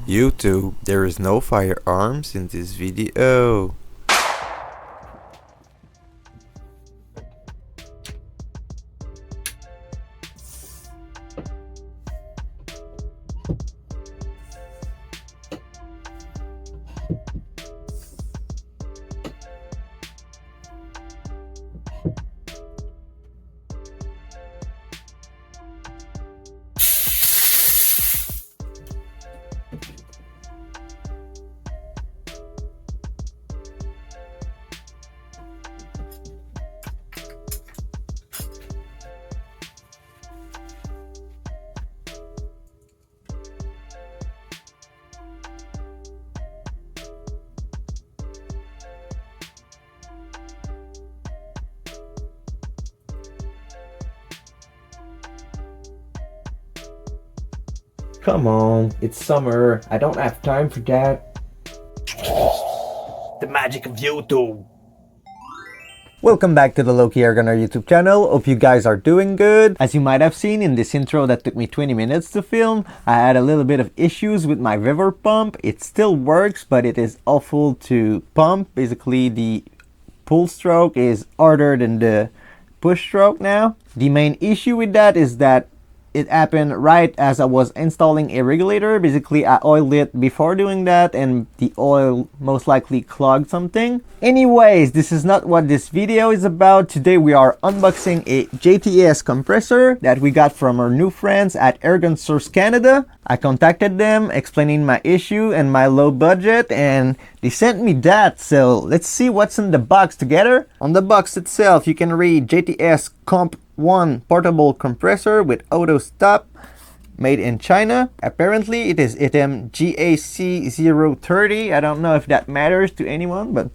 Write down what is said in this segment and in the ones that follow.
YouTube, there is no firearms in this video. Come on, it's summer. I don't have time for that. The magic of YouTube. Welcome back to the Loki Airgunner YouTube channel. Hope you guys are doing good. As you might have seen in this intro that took me 20 minutes to film, I had a little bit of issues with my river pump. It still works, but it is awful to pump. Basically, the pull stroke is harder than the push stroke now. The main issue with that is that it happened right as I was installing a regulator. Basically, I oiled it before doing that and the oil most likely clogged something. Anyways, this is not what this video is about. Today we are unboxing a JTS compressor that we got from our new friends at AirGunSource Canada. I contacted them explaining my issue and my low budget, and they sent me that. So let's see what's in the box together. On the box itself, you can read JTS COMP1 portable compressor with auto stop, made in China. Apparently it is item GAC030. I don't know if that matters to anyone, but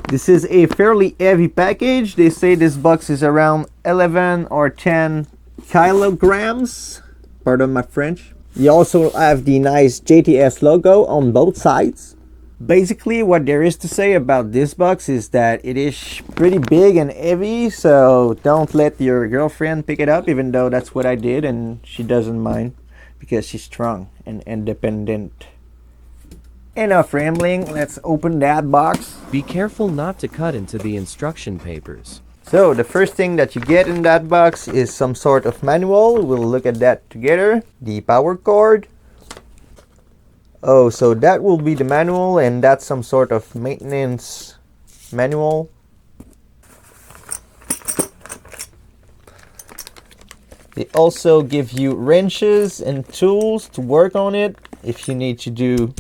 this is a fairly heavy package. They say this box is around 11 or 10 kilograms. Pardon my French. You also have the nice JTS logo on both sides. Basically, what there is to say about this box is that it is pretty big and heavy, so don't let your girlfriend pick it up, even though that's what I did and she doesn't mind because she's strong and independent. Enough rambling, let's open that box. Be careful not to cut into the instruction papers. So the first thing that you get in that box is some sort of manual. We'll look at that together. The power cord. Oh, so that will be the manual, and that's some sort of maintenance manual. They also give you wrenches and tools to work on it if you need to do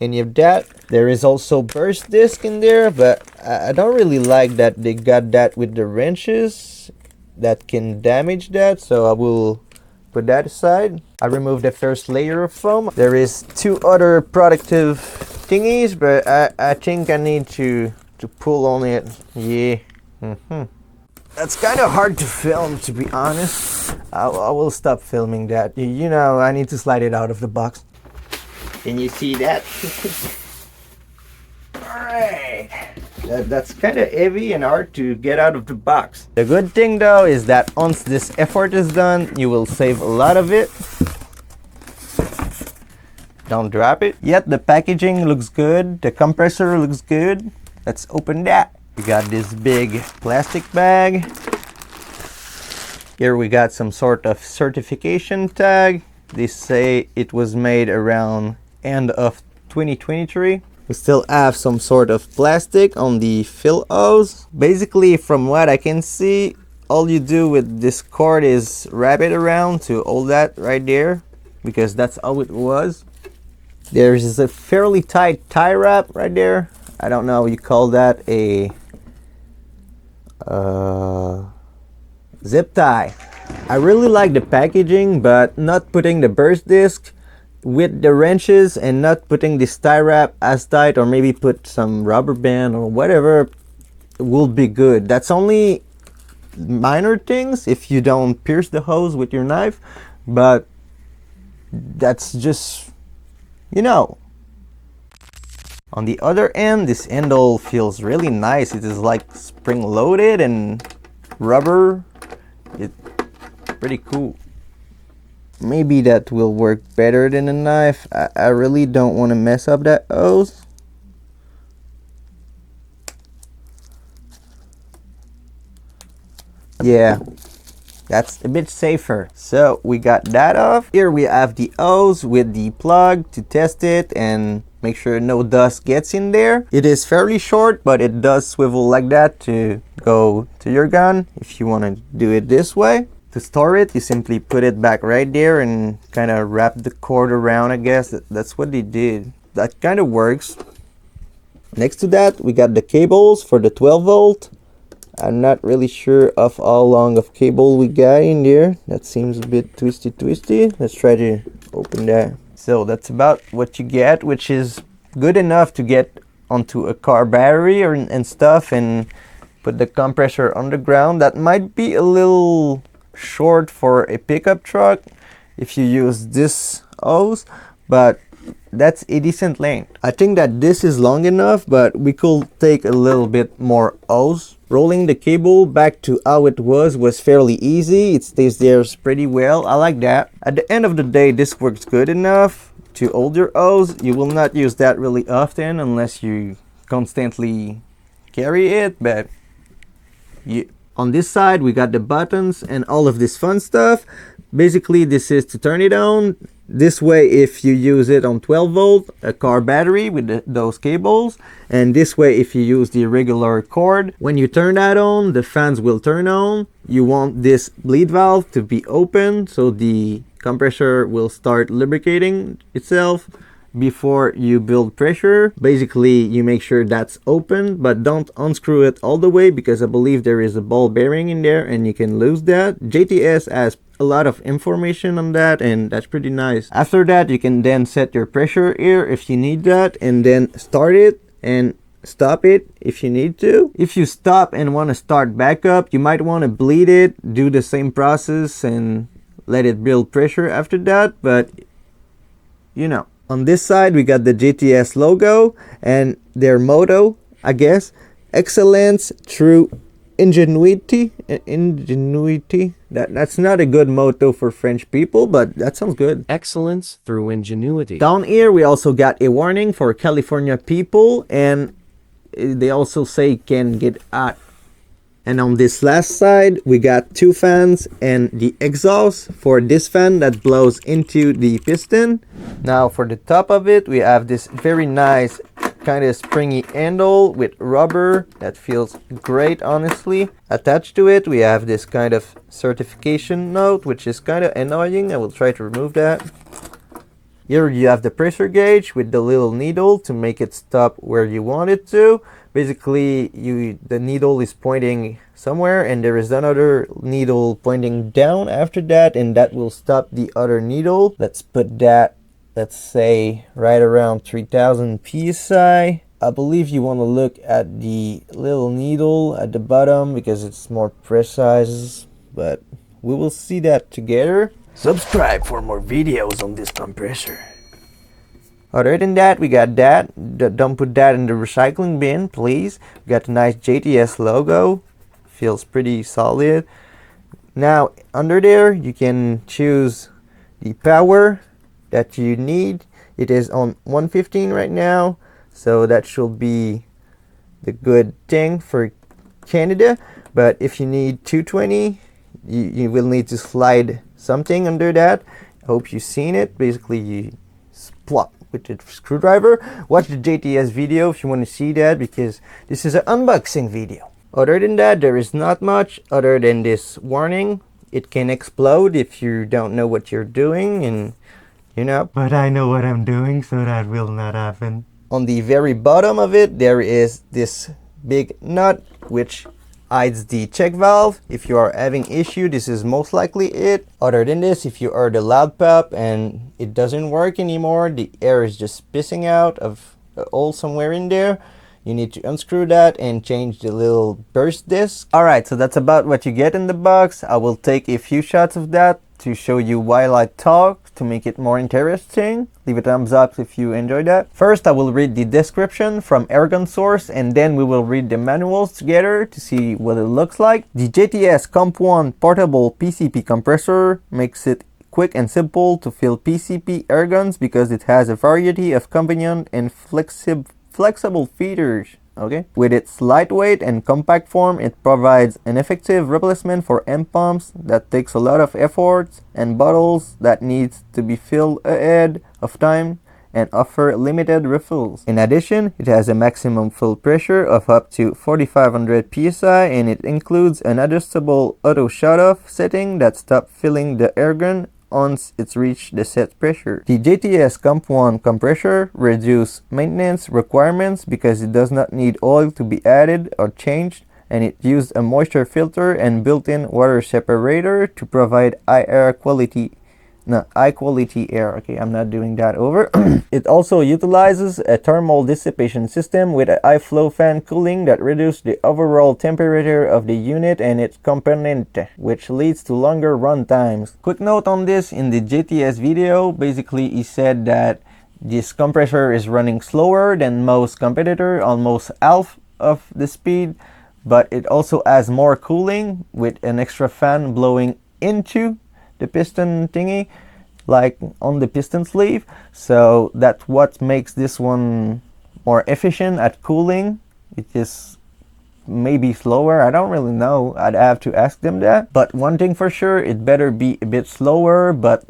any of that. There is also burst disc in there, but I don't really like that they got that with the wrenches. That can damage that, so I will put that aside. I removed the first layer of foam. There is two other protective thingies, but I think I need to pull on it. Yeah. That's kind of hard to film, to be honest. I will stop filming that. You know, I need to slide it out of the box. Can you see that? Alright. That's kind of heavy and hard to get out of the box. The good thing though is that once this effort is done, you will save a lot of it. Don't drop it. Yet the packaging looks good. The compressor looks good. Let's open that. We got this big plastic bag. Here we got some sort of certification tag. They say it was made around end of 2023. We still have some sort of plastic on the fill hose. Basically, from what I can see, all you do with this cord is wrap it around to hold that right there, because that's how it was. There's a fairly tight tie wrap right there. I don't know, you call that a zip tie. I really like the packaging, but not putting the burst disc with the wrenches and not putting this tie wrap as tight, or maybe put some rubber band or whatever will be good. That's only minor things if you don't pierce the hose with your knife, but that's just, you know. On the other end, this handle feels really nice. It is like spring loaded and rubber. It's pretty cool. maybe that will work better than a knife. I really don't want to mess up that hose. Yeah, that's a bit safer. So we got that off. Here we have the hose with the plug to test it and make sure no dust gets in there. It is fairly short, but it does swivel like that to go to your gun if you want to do it this way. To store it, you simply put it back right there and kind of wrap the cord around. I guess that's what they did. That kind of works. Next to that, we got the cables for the 12 volt. I'm not really sure of how long of cable we got in there. That seems a bit twisty. Let's try to open that. So that's about what you get, which is good enough to get onto a car battery and stuff and put the compressor on the ground. That might be a little short for a pickup truck if you use this hose, but that's a decent length. I think that this is long enough, but we could take a little bit more hose. Rolling the cable back to how it was fairly easy. It stays there pretty well. I like that. At the end of the day, this works good enough to hold your hose. You will not use that really often unless you constantly carry it, but on this side we got the buttons and all of this fun stuff. Basically, this is to turn it on. This way, if you use it on 12 volt, a car battery with those cables, and this way if you use the regular cord, when you turn that on, the fans will turn on. You want this bleed valve to be open so the compressor will start lubricating itself before you build pressure. Basically, you make sure that's open, but don't unscrew it all the way because I believe there is a ball bearing in there and you can lose that. JTS has a lot of information on that and that's pretty nice. After that, you can then set your pressure here if you need that, and then start it and stop it if you need to. If you stop and want to start back up, you might want to bleed it, do the same process and let it build pressure after that, but you know. On this side, we got the JTS logo and their motto, I guess, excellence through ingenuity. That's not a good motto for French people, but that sounds good. Excellence through ingenuity. Down here, we also got a warning for California people, and they also say can get hot. And on this last side, we got two fans and the exhaust for this fan that blows into the piston. Now for the top of it, we have this very nice kind of springy handle with rubber that feels great, honestly. Attached to it, we have this kind of certification note, which is kind of annoying. I will try to remove that. Here you have the pressure gauge with the little needle to make it stop where you want it to. Basically, the needle is pointing somewhere and there is another needle pointing down after that, and that will stop the other needle. Let's put that, let's say, right around 3000 psi. I believe you want to look at the little needle at the bottom because it's more precise, but we will see that together. Subscribe for more videos on this compressor. Other than that, we got that. Don't put that in the recycling bin, please. We got a nice JTS logo. Feels pretty solid. Now, under there, you can choose the power that you need. It is on 115 right now, so that should be the good thing for Canada. But if you need 220, you will need to slide something under that. I hope you've seen it. Basically, you plop with the screwdriver. Watch the JTS video if you want to see that, because this is an unboxing video. Other than that, there is not much other than this warning. It can explode if you don't know what you're doing, and you know, but I know what I'm doing, so that will not happen. On the very bottom of it, there is this big nut which hides the check valve. If you are having issue, this is most likely it. Other than this, if you are the loud pop and it doesn't work anymore, the air is just pissing out of a hole somewhere in there, you need to unscrew that and change the little burst disc. Alright, so that's about what you get in the box. I will take a few shots of that to show you while I talk to make it more interesting. Leave a thumbs up if you enjoyed that. First, I will read the description from AirGunSource, and then we will read the manuals together to see what it looks like. The JTS COMP1 portable PCP compressor makes it quick and simple to fill PCP air guns because it has a variety of convenient and flexible features. Okay, with its lightweight and compact form, it provides an effective replacement for end pumps that takes a lot of effort and bottles that needs to be filled ahead of time and offer limited refills. In addition, it has a maximum fill pressure of up to 4500 psi, and it includes an adjustable auto-shutoff setting that stops filling the airgun once it's reached the set pressure. The JTS COMP1 compressor reduces maintenance requirements because it does not need oil to be added or changed, and it used a moisture filter and built-in water separator to provide high quality air. Okay, I'm not doing that over. It also utilizes a thermal dissipation system with a high flow fan cooling that reduces the overall temperature of the unit and its component, which leads to longer run times. Quick note on this: in the JTS video, basically he said that this compressor is running slower than most competitor, almost half of the speed, but it also has more cooling with an extra fan blowing into the piston thingy, like on the piston sleeve. So that's what makes this one more efficient at cooling. It is maybe slower, I don't really know, I'd have to ask them that. But one thing for sure, it better be a bit slower but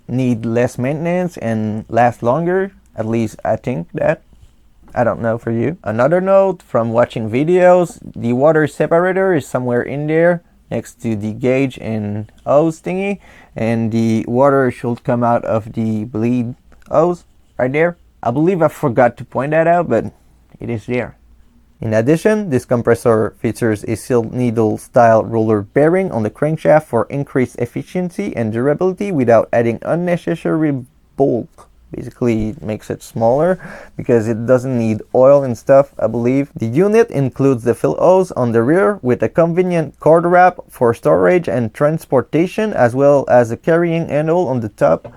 need less maintenance and last longer. At least I think that. I don't know for you. Another note from watching videos, the water separator is somewhere in there next to the gauge and hose thingy, and the water should come out of the bleed hose right there. I believe I forgot to point that out, but it is there. In addition, this compressor features a sealed needle style roller bearing on the crankshaft for increased efficiency and durability without adding unnecessary bulk. Basically, it makes it smaller because it doesn't need oil and stuff, I believe. The unit includes the fill hose on the rear with a convenient cord wrap for storage and transportation, as well as a carrying handle on the top,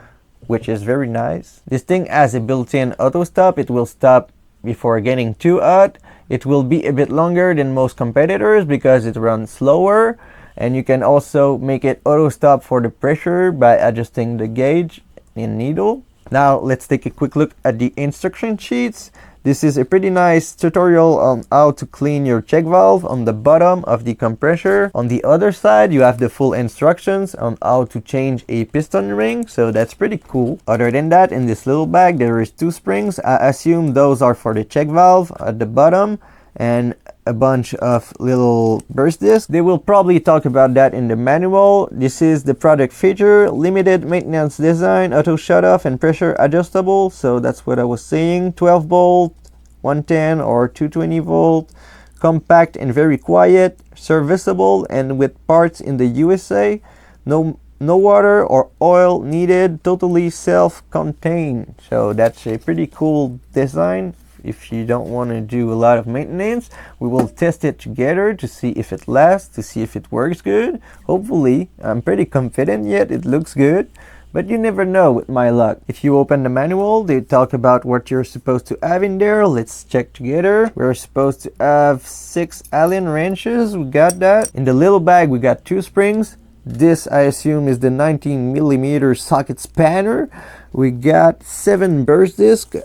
which is very nice. This thing has a built-in auto stop. It will stop before getting too hot. It will be a bit longer than most competitors because it runs slower, and you can also make it auto stop for the pressure by adjusting the gauge and needle. Now let's take a quick look at the instruction sheets. This is a pretty nice tutorial on how to clean your check valve on the bottom of the compressor. On the other side, you have the full instructions on how to change a piston ring, so that's pretty cool. Other than that, in this little bag there is 2 springs. I assume those are for the check valve at the bottom, and a bunch of little burst discs. They will probably talk about that in the manual. This is the product feature: limited maintenance design, auto shutoff and pressure adjustable. So that's what I was saying. 12 volt, 110 or 220 volt, compact and very quiet, serviceable and with parts in the USA. No water or oil needed, totally self-contained. So that's a pretty cool design. If you don't want to do a lot of maintenance, we will test it together to see if it lasts, to see if it works good. Hopefully, I'm pretty confident yet it looks good, but you never know with my luck. If you open the manual, they talk about what you're supposed to have in there. Let's check together. We're supposed to have 6 Allen wrenches. We got that. In the little bag, we got 2 springs. This, I assume, is the 19mm socket spanner. We got 7 burst discs.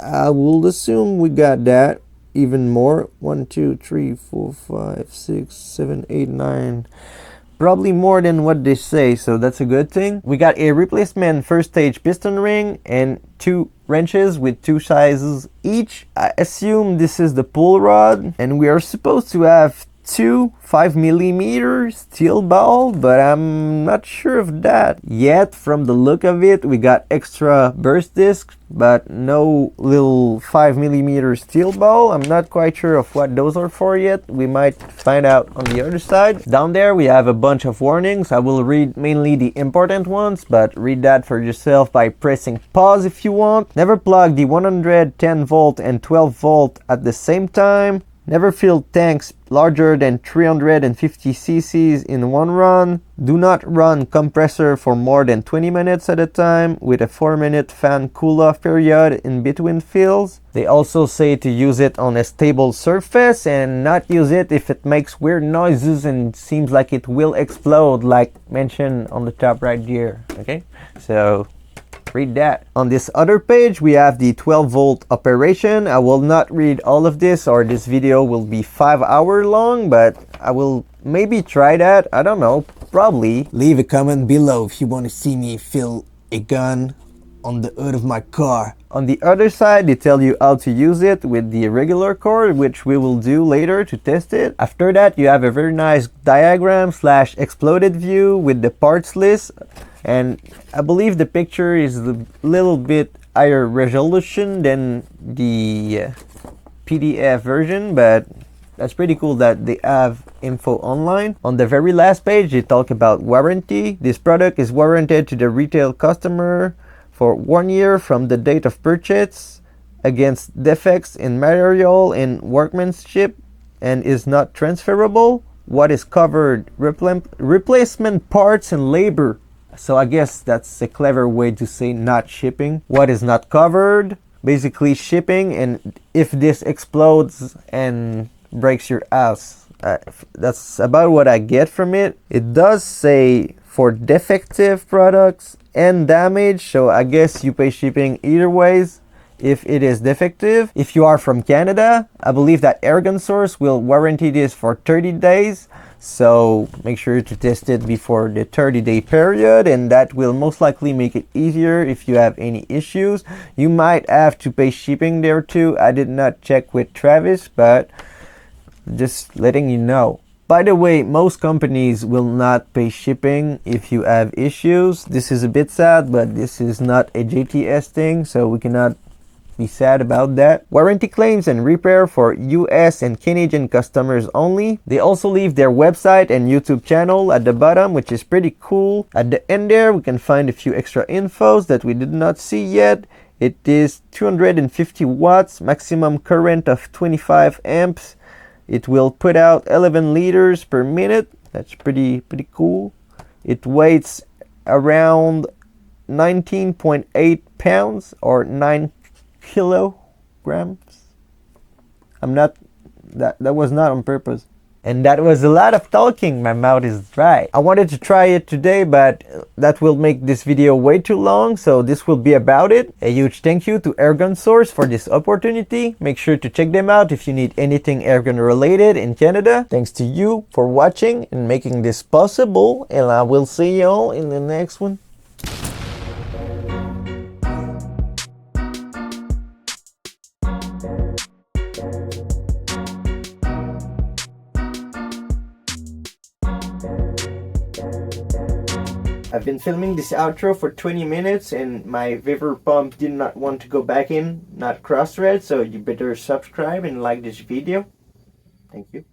I will assume we got that. Even more. 1, 2, 3, 4, 5, 6, 7, 8, 9. Probably more than what they say, so that's a good thing. We got a replacement first stage piston ring and 2 wrenches with 2 sizes each. I assume this is the pull rod, and we are supposed to have 2 5mm steel ball, but I'm not sure of that yet. From the look of it, we got extra burst discs, but no little 5mm steel ball. I'm not quite sure of what those are for yet. We might find out on the other side. Down there we have a bunch of warnings. I will read mainly the important ones, but read that for yourself by pressing pause if you want. Never plug the 110 volt and 12 volt at the same time. Never fill tanks larger than 350 cc's in one run. Do not run compressor for more than 20 minutes at a time with a 4-minute fan cool-off period in between fills. They also say to use it on a stable surface and not use it if it makes weird noises and seems like it will explode, like mentioned on the top right here. Okay, so read that. On this other page we have the 12-volt operation. I will not read all of this or this video will be 5 hours long, but I will maybe try that. I don't know, probably. Leave a comment below if you want to see me fill a gun on the hood of my car. On the other side they tell you how to use it with the regular cord, which we will do later to test it. After that you have a very nice diagram / exploded view with the parts list, and I believe the picture is a little bit higher resolution than the PDF version, but that's pretty cool that they have info online. On the very last page they talk about warranty. This product is warranted to the retail customer for 1 year from the date of purchase against defects in material and workmanship and is not transferable. What is covered? Replacement parts and labor. So I guess that's a clever way to say not shipping. What is not covered? Basically shipping, and if this explodes and breaks your house. That's about what I get from it. It does say for defective products and damage, so I guess you pay shipping either ways if it is defective. If you are from Canada, I believe that AirGunSource will warranty this for 30 days. So make sure to test it before the 30-day period, and that will most likely make it easier if you have any issues. You might have to pay shipping there too. I did not check with Travis, but just letting you know. By the way, most companies will not pay shipping if you have issues. This is a bit sad, but this is not a JTS thing, so we cannot be sad about that. Warranty claims and repair for US and Canadian customers only. They also leave their website and YouTube channel at the bottom, which is pretty cool. At the end there we can find a few extra infos that we did not see yet. It is 250 watts, maximum current of 25 amps. It will put out 11 liters per minute. That's pretty cool. It weighs around 19.8 pounds or 9 kilograms. That was not on purpose. And that was a lot of talking. My mouth is dry. I wanted to try it today, but that will make this video way too long, so this will be about it. A huge thank you to AirGunSource for this opportunity. Make sure to check them out if you need anything airgun related in Canada. Thanks to you for watching and making this possible, and I will see y'all in the next one. I've been filming this outro for 20 minutes and my vapor pump did not want to go back in, not cross-thread, so you better subscribe and like this video. Thank you.